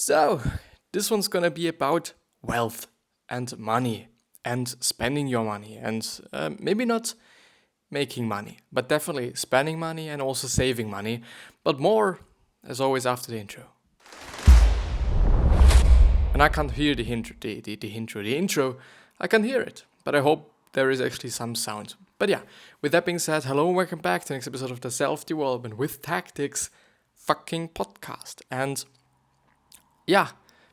So, this one's gonna be about wealth and money and spending your money and maybe not making money, but definitely spending money and also saving money. But more, as always, after the intro. And I can't hear the intro. I can't hear it, but I hope there is actually some sound. But yeah, with that being said, hello and welcome back to the next episode of the Self-Development with Tactics fucking podcast. And yeah,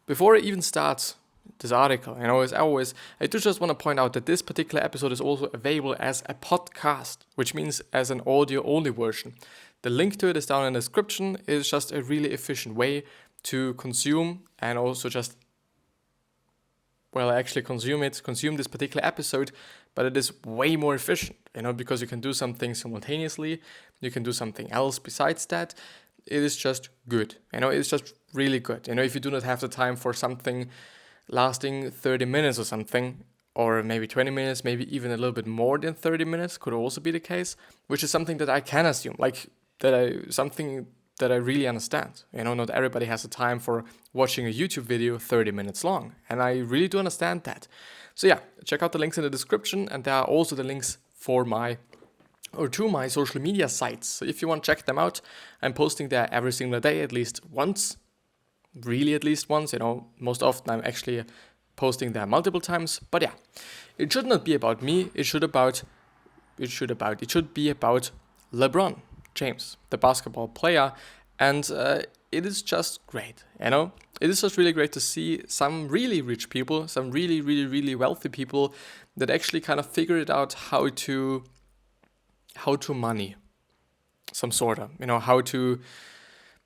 before I even start this article, as always, I do just want to point out that this particular episode is also available as a podcast, which means as an audio-only version. The link to it is down in the description. It is just a really efficient way to consume and also just, consume this particular episode, but it is way more efficient, because you can do something simultaneously, you can do something else besides that. It is just good, it's just really good. If you do not have the time for something lasting 30 minutes or something, or maybe 20 minutes, maybe even a little bit more than 30 minutes could also be the case, which is something that I can assume, something that I really understand. Not everybody has the time for watching a YouTube video 30 minutes long, and I really do understand that. So yeah, check out the links in the description, and there are also the links to my social media sites. So if you want to check them out, I'm posting there every single day, at least once. Most often I'm actually posting there multiple times. But yeah, it should not be about me. It should be about LeBron James, the basketball player, and it is just great. It is just really great to see some really rich people, some really, really, really wealthy people that actually kind of figure it out how to money, some sort of,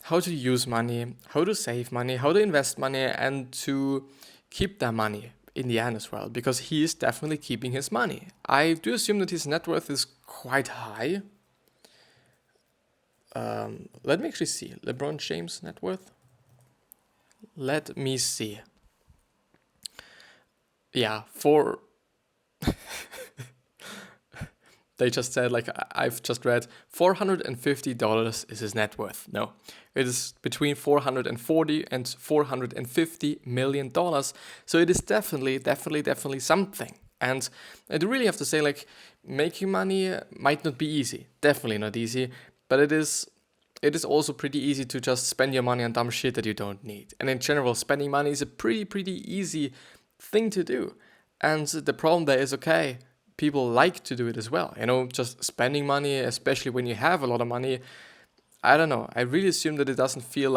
how to use money, how to save money, how to invest money, and to keep their money in the end as well, because he is definitely keeping his money. I do assume that his net worth is quite high. Let me actually see. LeBron James net worth. Let me see. Yeah, they just said, I've just read, $450 is his net worth. No, it is between $440 and $450 million. So it is definitely something. And I do really have to say, making money might not be easy. Definitely not easy. But it is also pretty easy to just spend your money on dumb shit that you don't need. And in general, spending money is a pretty easy thing to do. And the problem there is, okay, people like to do it as well. Just spending money, especially when you have a lot of money. I don't know. I really assume that it doesn't feel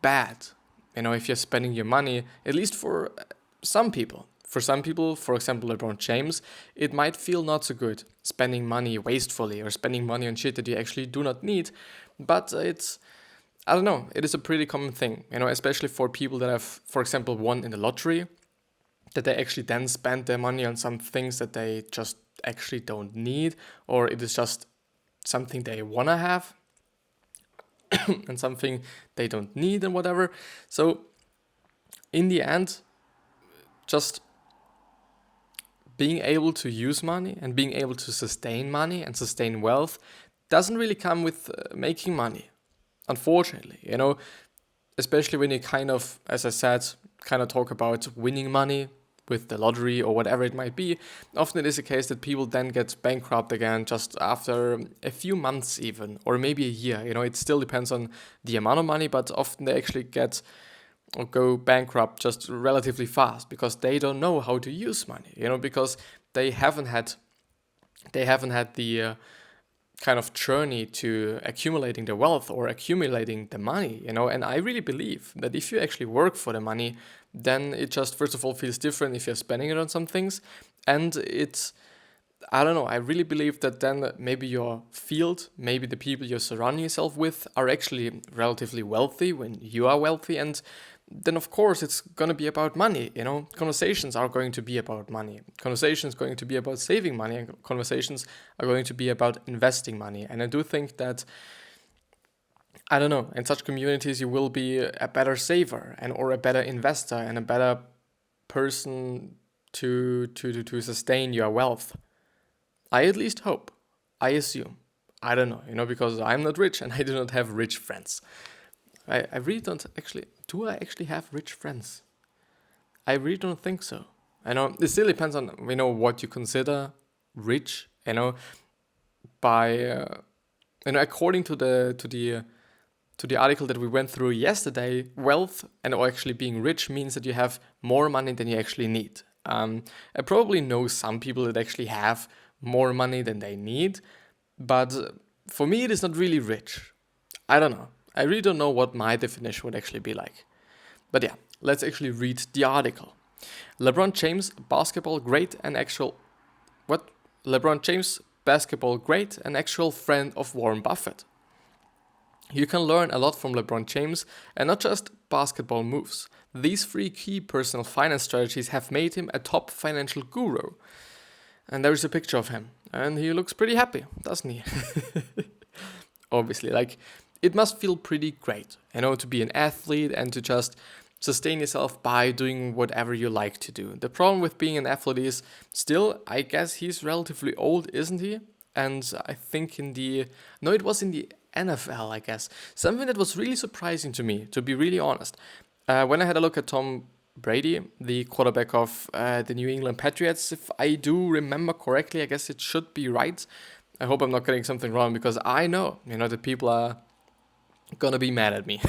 bad, if you're spending your money, at least for some people. For some people, for example, LeBron James, it might feel not so good spending money wastefully or spending money on shit that you actually do not need. But it is a pretty common thing, especially for people that have, for example, won in the lottery, that they actually then spend their money on some things that they just actually don't need, or it is just something they want to have and something they don't need and whatever. So in the end, just being able to use money and being able to sustain money and sustain wealth doesn't really come with making money, unfortunately, especially when you as I said, talk about winning money with the lottery or whatever it might be. Often it is the case that people then get bankrupt again just after a few months even, or maybe a year. It still depends on the amount of money, but often they actually get or go bankrupt just relatively fast because they don't know how to use money, because they haven't had the kind of journey to accumulating the wealth or accumulating the money, and I really believe that if you actually work for the money, then it just first of all feels different if you're spending it on some things, and I really believe that then maybe your field, maybe the people you're surrounding yourself with are actually relatively wealthy when you are wealthy, and then of course it's going to be about money, conversations are going to be about money, conversations going to be about saving money, and conversations are going to be about investing money. And I do think that, in such communities you will be a better saver or a better investor and a better person to sustain your wealth. I at least hope, I assume. I don't know, because I'm not rich and I do not have rich friends. I really don't actually, do I actually have rich friends? I really don't think so. I know it still depends on what you consider rich. By according to the article that we went through yesterday, wealth or actually being rich means that you have more money than you actually need. I probably know some people that actually have more money than they need, but for me, it is not really rich. I don't know. I really don't know what my definition would actually be like. But yeah, let's actually read the article. LeBron James, basketball great and actual... What? LeBron James, basketball great and actual friend of Warren Buffett. You can learn a lot from LeBron James and not just basketball moves. These 3 key personal finance strategies have made him a top financial guru. And there is a picture of him. And he looks pretty happy, doesn't he? Obviously, it must feel pretty great, to be an athlete and to just sustain yourself by doing whatever you like to do. The problem with being an athlete is still, I guess he's relatively old, isn't he? And I think it was in the NFL, I guess. Something that was really surprising to me, to be really honest. When I had a look at Tom Brady, the quarterback of the New England Patriots, if I do remember correctly, I guess it should be right. I hope I'm not getting something wrong, because I know, that people are gonna be mad at me.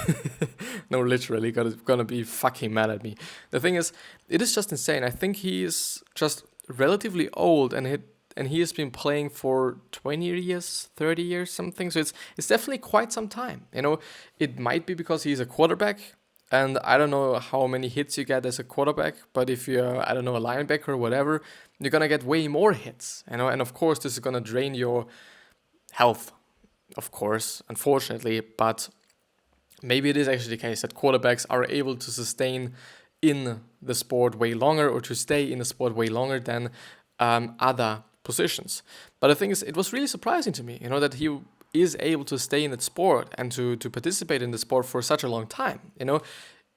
No, literally gonna be fucking mad at me. The thing is, it is just insane. I think he is just relatively old, and he has been playing for 20 years, 30 years, something. So it's definitely quite some time. It might be because he's a quarterback, and I don't know how many hits you get as a quarterback, but if you're, a linebacker or whatever, you're gonna get way more hits. And of course, this is gonna drain your health, of course, unfortunately, but maybe it is actually the case that quarterbacks are able to sustain in the sport way longer, or to stay in the sport way longer than other positions. But the thing is, it was really surprising to me, that he is able to stay in that sport and to participate in the sport for such a long time.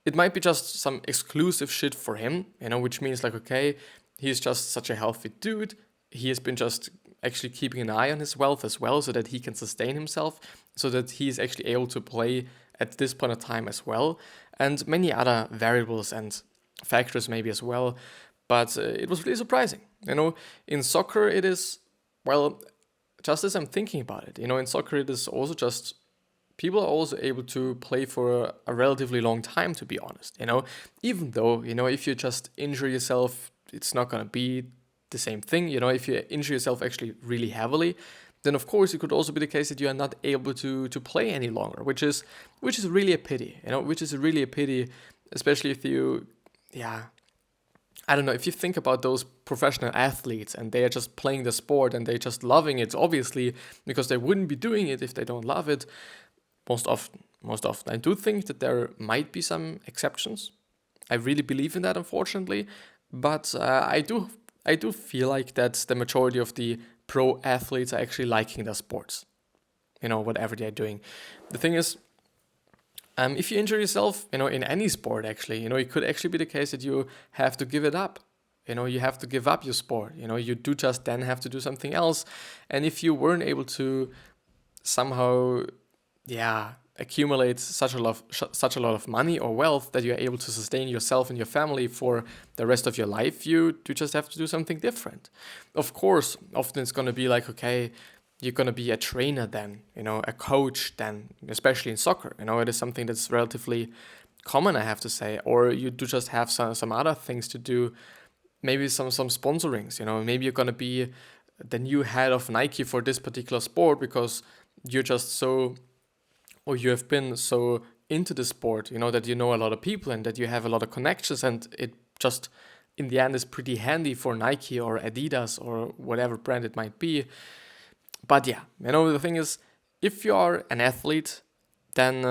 It might be just some exclusive shit for him, which means okay, he's just such a healthy dude. He has been just actually keeping an eye on his wealth as well, so that he can sustain himself, so that he's actually able to play at this point of time as well, and many other variables and factors maybe as well. But it was really surprising. In soccer it is, just as I'm thinking about it, in soccer it is also just, people are also able to play for a relatively long time, to be honest. Even though, if you just injure yourself, it's not going to be the same thing. If you injure yourself actually really heavily, then of course it could also be the case that you are not able to play any longer, which is really a pity, especially if you, I don't know, if you think about those professional athletes and they are just playing the sport and they're just loving it, obviously, because they wouldn't be doing it if they don't love it, most often. I do think that there might be some exceptions. I really believe in that, unfortunately, but I do feel like that the majority of the pro athletes are actually liking their sports, whatever they're doing. The thing is, if you injure yourself, in any sport, actually, it could actually be the case that you have to give it up. You have to give up your sport. You do just then have to do something else. And if you weren't able to somehow, accumulate such a lot of money or wealth that you're able to sustain yourself and your family for the rest of your life, you do just have to do something different. Of course, often it's going to be okay, you're going to be a trainer then, a coach then, especially in soccer. It is something that's relatively common, I have to say. Or you do just have some other things to do, maybe some sponsorings. Maybe you're going to be the new head of Nike for this particular sport because you're just you have been so into the sport, that you know a lot of people and that you have a lot of connections, and it just, in the end, is pretty handy for Nike or Adidas or whatever brand it might be. But the thing is, if you are an athlete, then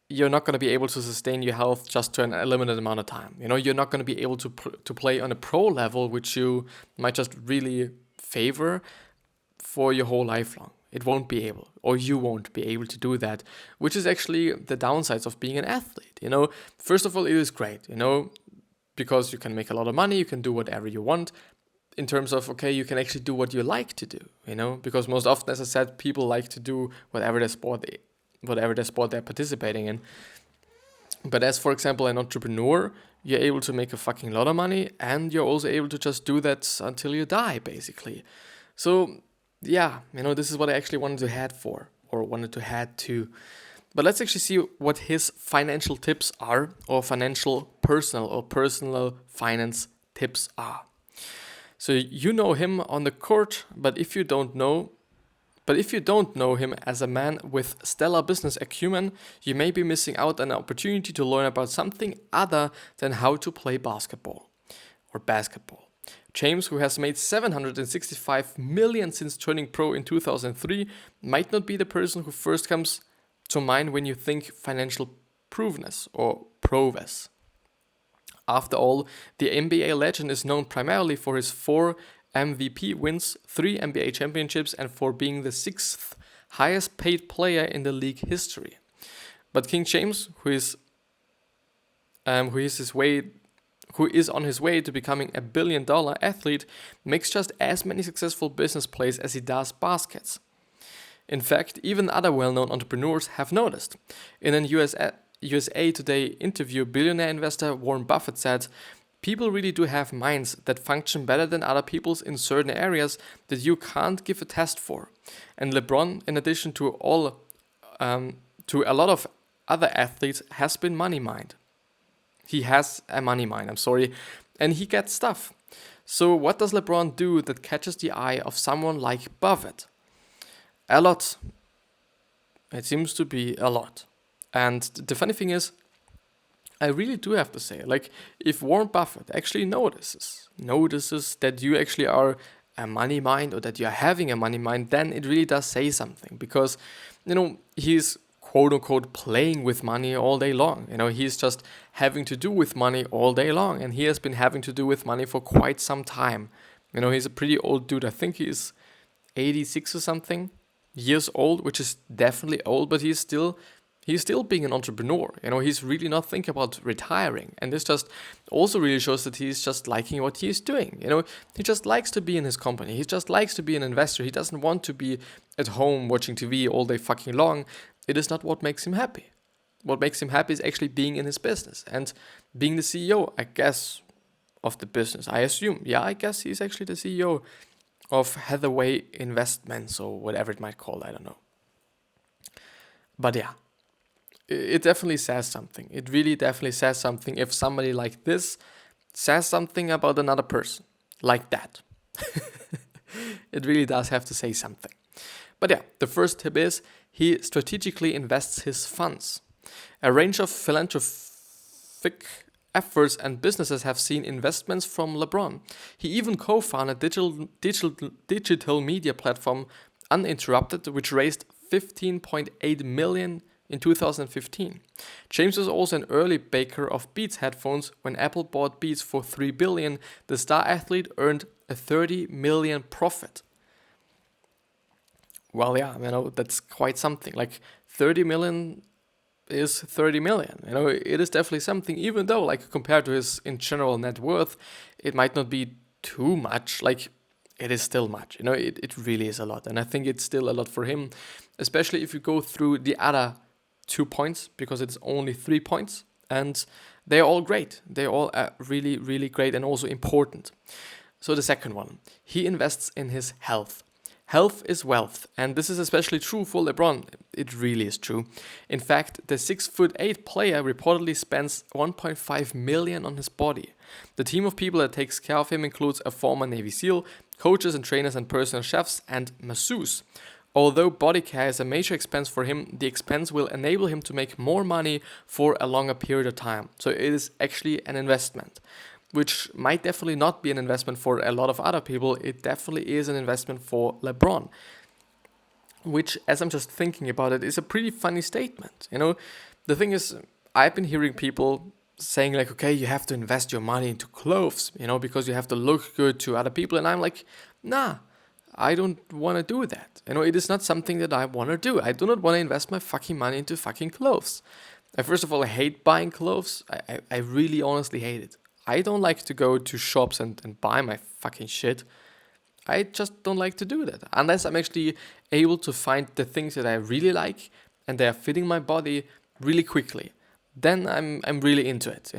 you're not going to be able to sustain your health just to a limited amount of time. You're not going to be able to play on a pro level, which you might just really favor for your whole life long. It won't be able, or you won't be able to do that, which is actually the downsides of being an athlete. First of all, it is great, because you can make a lot of money, you can do whatever you want. In terms of, you can actually do what you like to do, because most often, as I said, people like to do whatever their sport they're participating in. But as, for example, an entrepreneur, you're able to make a fucking lot of money, and you're also able to just do that until you die, basically. So, yeah, this is what I actually wanted to head for, or wanted to head to. But let's actually see what his financial tips are, or personal finance tips are. So you know him on the court, but if you don't know him as a man with stellar business acumen, you may be missing out on an opportunity to learn about something other than how to play basketball. James, who has made $765 million since turning pro in 2003, might not be the person who first comes to mind when you think financial prowess or prowess. After all, the NBA legend is known primarily for his 4 MVP wins, 3 NBA championships, and for being the 6th highest paid player in the league history. But King James, who is on his way to becoming a billion-dollar athlete, makes just as many successful business plays as he does baskets. In fact, even other well-known entrepreneurs have noticed. In an USA Today interview, billionaire investor Warren Buffett said, "People really do have minds that function better than other people's in certain areas that you can't give a test for." And LeBron, in addition to a lot of other athletes, has been money mind. He has a money mind, and he gets stuff. So what does LeBron do that catches the eye of someone like Buffett? A lot. It seems to be a lot. And the funny thing is, I really do have to say, if Warren Buffett actually notices that you actually are a money mind, or that you're having a money mind, then it really does say something, because, he's quote unquote playing with money all day long. He's just having to do with money all day long, and he has been having to do with money for quite some time. He's a pretty old dude. I think he's 86 or something years old, which is definitely old, but he's still being an entrepreneur. He's really not thinking about retiring. And this just also really shows that he's just liking what he's doing. He just likes to be in his company. He just likes to be an investor. He doesn't want to be at home watching TV all day fucking long. It is not what makes him happy. What makes him happy is actually being in his business and being the CEO, I guess, of the business. I assume. Yeah, I guess he's actually the CEO of Hathaway Investments, or whatever it might call. I don't know. But yeah. It definitely says something. It really definitely says something if somebody like this says something about another person like that. It really does have to say something. But yeah, the first tip is he strategically invests his funds. A range of philanthropic efforts and businesses have seen investments from LeBron. He even co-founded digital media platform Uninterrupted, which raised $15.8 million in 2015. James was also an early backer of Beats headphones. When Apple bought Beats for $3 billion, the star athlete earned a $30 million profit. Well, yeah, that's quite something. 30 million is 30 million. It is definitely something, even though, compared to his in general net worth, it might not be too much. It is still much. It really is a lot. And I think it's still a lot for him, especially if you go through the other 2 points, because it's only 3 points, and they're all great. They're all really, really great and also important. So the second one, he invests in his health. Health is wealth, and this is especially true for LeBron. It really is true. In fact, the 6'8" player reportedly spends $1.5 million on his body. The team of people that takes care of him includes a former Navy SEAL, coaches and trainers and personal chefs, and masseuse. Although body care is a major expense for him, the expense will enable him to make more money for a longer period of time. So it is actually an investment, which might definitely not be an investment for a lot of other people. It definitely is an investment for LeBron, which, as I'm just thinking about it, is a pretty funny statement. The thing is, I've been hearing people saying okay, you have to invest your money into clothes, because you have to look good to other people. And I'm like, nah. I don't want to do that. It is not something that I want to do. I do not want to invest my fucking money into fucking clothes. First of all, I hate buying clothes. I really honestly hate it. I don't like to go to shops and buy my fucking shit. I just don't like to do that. Unless I'm actually able to find the things that I really like and they are fitting my body really quickly. then I'm really into it,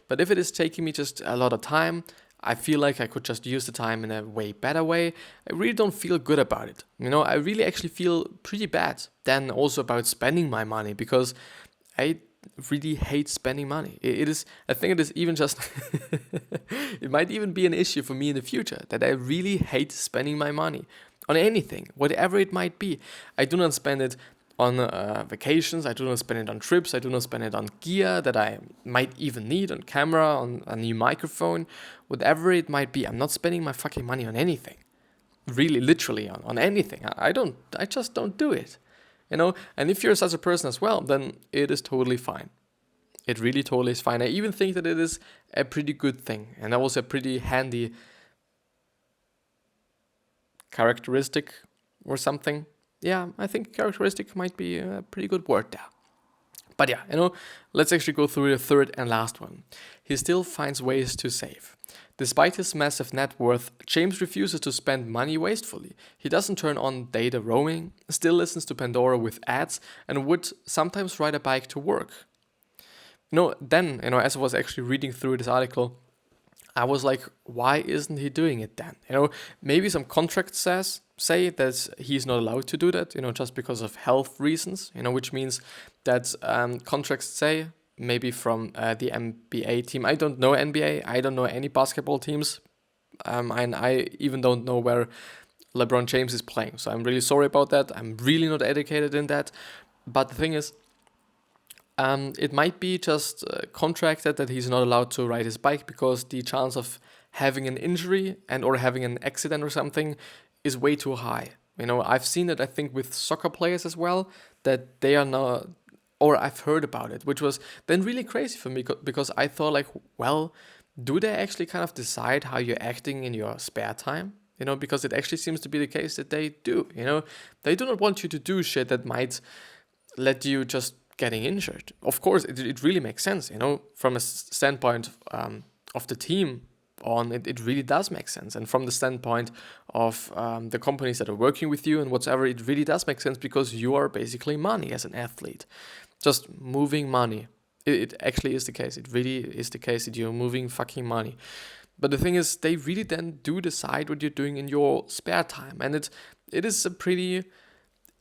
But if it is taking me just a lot of time, I feel like I could just use the time in a way better way. I really don't feel good about it. I really actually feel pretty bad then also about spending my money, because I really hate spending money. I think it is even just, it might even be an issue for me in the future, that I really hate spending my money on anything, whatever it might be. I do not spend it on vacations, I do not spend it on trips, I do not spend it on gear that I might even need, on camera, on a new microphone, whatever it might be. I'm not spending my fucking money on anything. Really, literally on anything. I just don't do it. And if you're such a person as well, then it is totally fine. It really totally is fine. I even think that it is a pretty good thing, and also a pretty handy characteristic or something. Yeah, I think characteristic might be a pretty good word there. But yeah, let's actually go through the third and last one. He still finds ways to save. Despite his massive net worth, James refuses to spend money wastefully. He doesn't turn on data roaming, still listens to Pandora with ads, and would sometimes ride a bike to work. Then, as I was actually reading through this article, I was like, why isn't he doing it then? Maybe some contract say that he's not allowed to do that, just because of health reasons, which means that contracts say, maybe from the NBA team. I don't know NBA. I don't know any basketball teams. And I even don't know where LeBron James is playing. So I'm really sorry about that. I'm really not educated in that. But the thing is, it might be just contracted that he's not allowed to ride his bike because the chance of having an injury or having an accident or something is way too high. I've seen it, I think, with soccer players as well, that they are not, or I've heard about it, which was then really crazy for me because I thought like, well, do they actually kind of decide how you're acting in your spare time? Because it actually seems to be the case that they do. They do not want you to do shit that might let you just getting injured. Of course, it really makes sense, from a standpoint of the team on, it really does make sense. And from the standpoint of the companies that are working with you and whatever, it really does make sense because you are basically money as an athlete. Just moving money. It actually is the case. It really is the case that you're moving fucking money. But the thing is, they really then do decide what you're doing in your spare time. And it is a pretty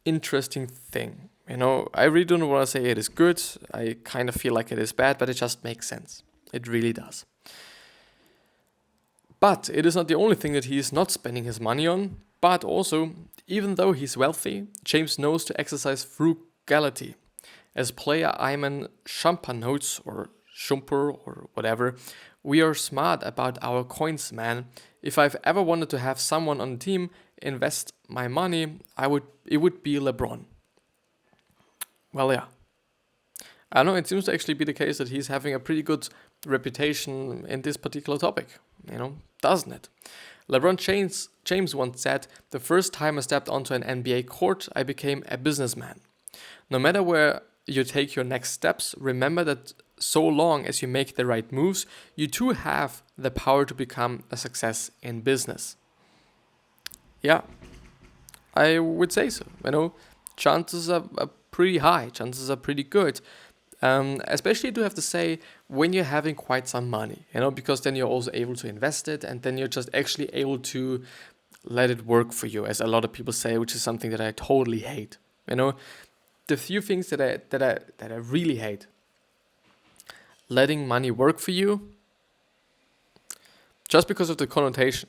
interesting thing. I really don't want to say it is good. I kind of feel like it is bad, but it just makes sense. It really does. But it is not the only thing that he is not spending his money on. But also, even though he's wealthy, James knows to exercise frugality. As player Ayman Shumper notes, or Schumper, or whatever, we are smart about our coins, man. If I've ever wanted to have someone on the team invest my money, it would be LeBron. Well, yeah. I know it seems to actually be the case that he's having a pretty good reputation in this particular topic, doesn't it? LeBron James once said, "The first time I stepped onto an NBA court, I became a businessman." No matter where you take your next steps, remember that so long as you make the right moves, you too have the power to become a success in business. Yeah, I would say so. Chances are pretty high. Chances are pretty good. Especially to have to say when you're having quite some money, because then you're also able to invest it, and then you're just actually able to let it work for you, as a lot of people say, which is something that I totally hate. The few things that I really hate: letting money work for you, just because of the connotation.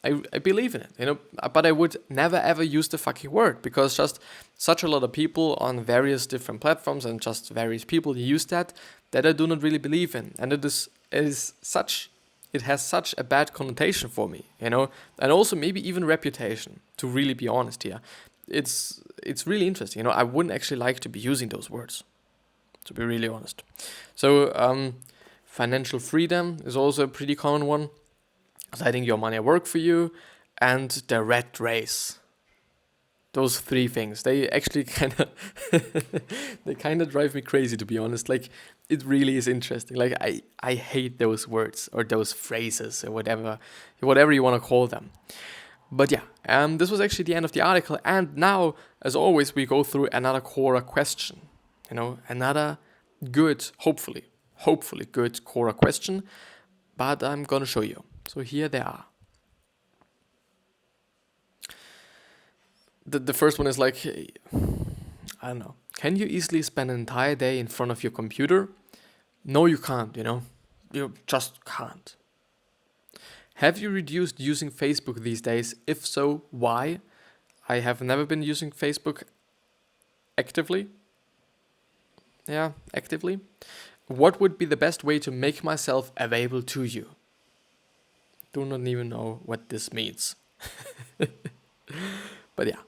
I believe in it, but I would never ever use the fucking word, because just such a lot of people on various different platforms and just various people use that I do not really believe in, and it has such a bad connotation for me, and also maybe even reputation, to really be honest here. It's really interesting, I wouldn't actually like to be using those words, to be really honest. So financial freedom is also a pretty common one. Letting your money work for you, and the rat race. Those three things, they actually kind of drive me crazy, to be honest. Like, it really is interesting. Like, I hate those words or those phrases or whatever you want to call them. But yeah, this was actually the end of the article, and now, as always, we go through another Quora question. Another good, hopefully good Quora question, but I'm gonna show you. So here they are. The first one is like, I don't know. Can you easily spend an entire day in front of your computer? No, you can't, You just can't. Have you reduced using Facebook these days? If so, why? I have never been using Facebook actively. Yeah, actively. What would be the best way to make myself available to you? Do not even know what this means. But yeah.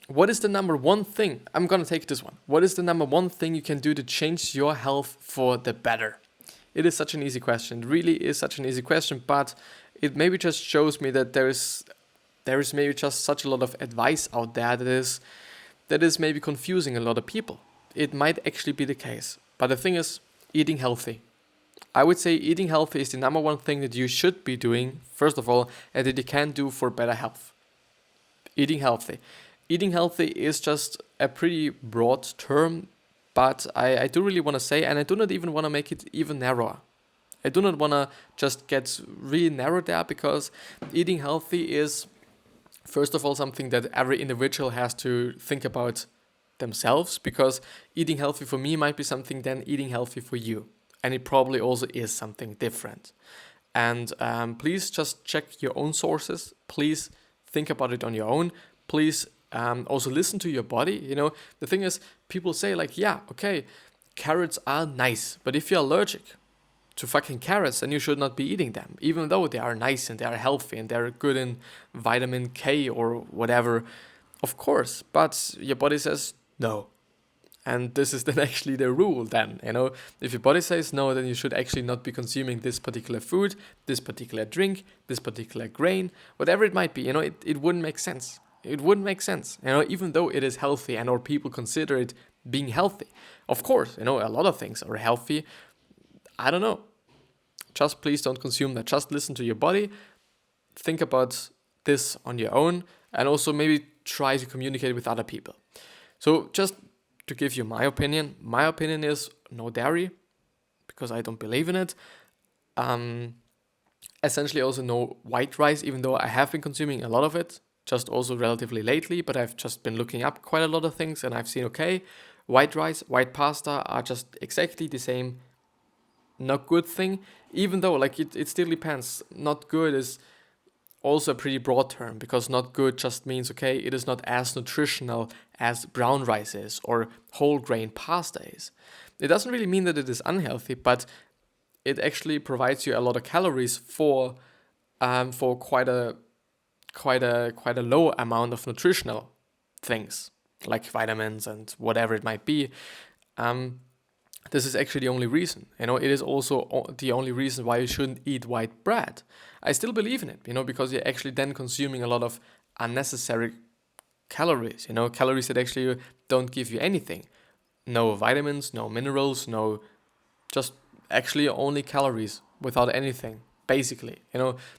What is the number one thing? I'm gonna take this one. What is the number one thing you can do to change your health for the better? It is such an easy question. It really is such an easy question, but it maybe just shows me that there is maybe just such a lot of advice out there that is maybe confusing a lot of people. It might actually be the case. But the thing is, eating healthy. I would say eating healthy is the number one thing that you should be doing, first of all, and that you can do for better health. Eating healthy. Eating healthy is just a pretty broad term, but I do really want to say, and I do not even want to make it even narrower. I do not want to just get really narrow there, because eating healthy is, first of all, something that every individual has to think about themselves, because eating healthy for me might be something then eating healthy for you. And it probably also is something different. And please just check your own sources. Please think about it on your own. Please also listen to your body. The thing is, people say like, yeah, okay, carrots are nice, but if you're allergic to fucking carrots, then you should not be eating them, even though they are nice and they are healthy and they're good in vitamin K or whatever, of course, but your body says no. And this is then actually the rule then, if your body says no, then you should actually not be consuming this particular food, this particular drink, this particular grain, whatever it might be, it wouldn't make sense. It wouldn't make sense, even though it is healthy and or people consider it being healthy. Of course, a lot of things are healthy. I don't know. Just please don't consume that. Just listen to your body. Think about this on your own, and also maybe try to communicate with other people. So just to give you my opinion is no dairy, because I don't believe in it. Essentially also no white rice, even though I have been consuming a lot of it, just also relatively lately, but I've just been looking up quite a lot of things, and I've seen, okay, white rice, white pasta are just exactly the same not good thing, even though like it still depends. Not good is also a pretty broad term, because not good just means, okay, it is not as nutritional as brown rice is or whole grain pasta is. It doesn't really mean that it is unhealthy, but it actually provides you a lot of calories for quite a low amount of nutritional things like vitamins and whatever it might be. This is actually the only reason. It is also the only reason why you shouldn't eat white bread. I still believe in it, because you're actually then consuming a lot of unnecessary calories, calories that actually don't give you anything. No vitamins, no minerals, no, just actually only calories without anything, basically,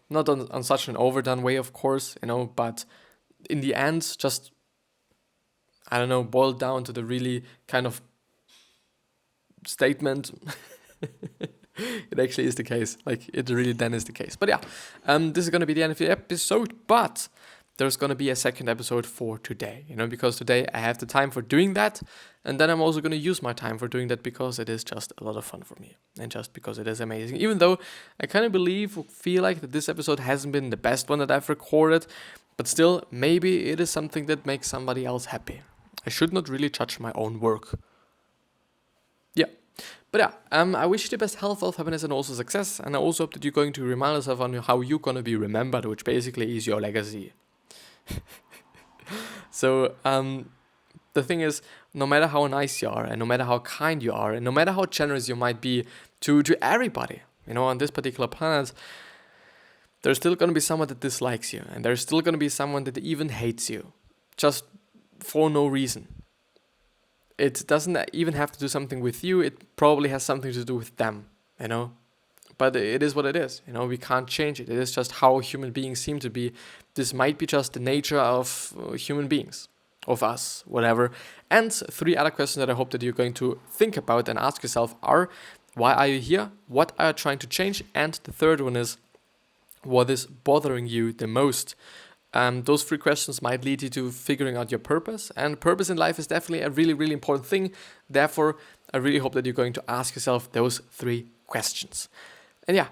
not on such an overdone way, of course, but in the end, just, I don't know, boiled down to the really kind of statement. It actually is the case. Like, it really then is the case. But yeah, this is going to be the end of the episode, but there's going to be a second episode for today, because today I have the time for doing that. And then I'm also going to use my time for doing that, because it is just a lot of fun for me, and just because it is amazing. Even though I kind of feel like that this episode hasn't been the best one that I've recorded, but still, maybe it is something that makes somebody else happy. I should not really judge my own work. Yeah. But yeah, I wish you the best health, happiness, and also success. And I also hope that you're going to remind yourself on how you're going to be remembered, which basically is your legacy. So the thing is, no matter how nice you are, and no matter how kind you are, and no matter how generous you might be to everybody, on this particular planet, there's still going to be someone that dislikes you. And there's still going to be someone that even hates you. Just for no reason. It doesn't even have to do something with you. It probably has something to do with them, But it is what it is, We can't change it. It is just how human beings seem to be. This might be just the nature of human beings. of us, whatever. And 3 other questions that I hope that you're going to think about and ask yourself are, why are you here? What are you trying to change? And the third one is, what is bothering you the most? Those 3 questions might lead you to figuring out your purpose. And purpose in life is definitely a really, really important thing. Therefore, I really hope that you're going to ask yourself those 3 questions. And yeah,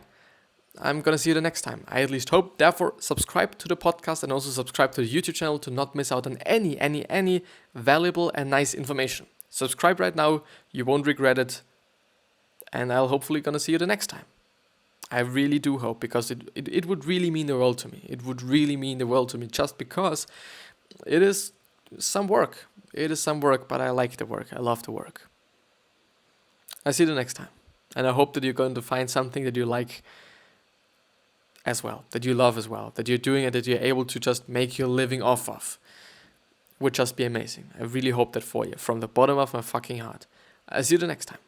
I'm going to see you the next time. I at least hope. Therefore, subscribe to the podcast and also subscribe to the YouTube channel to not miss out on any valuable and nice information. Subscribe right now. You won't regret it. And I'll hopefully going to see you the next time. I really do hope, because it would really mean the world to me. It would really mean the world to me, just because it is some work. It is some work, but I like the work. I love the work. I'll see you the next time. And I hope that you're going to find something that you like as well, that you love as well, that you're doing it, that you're able to just make your living off of. Would just be amazing. I really hope that for you, from the bottom of my fucking heart. I'll see you the next time.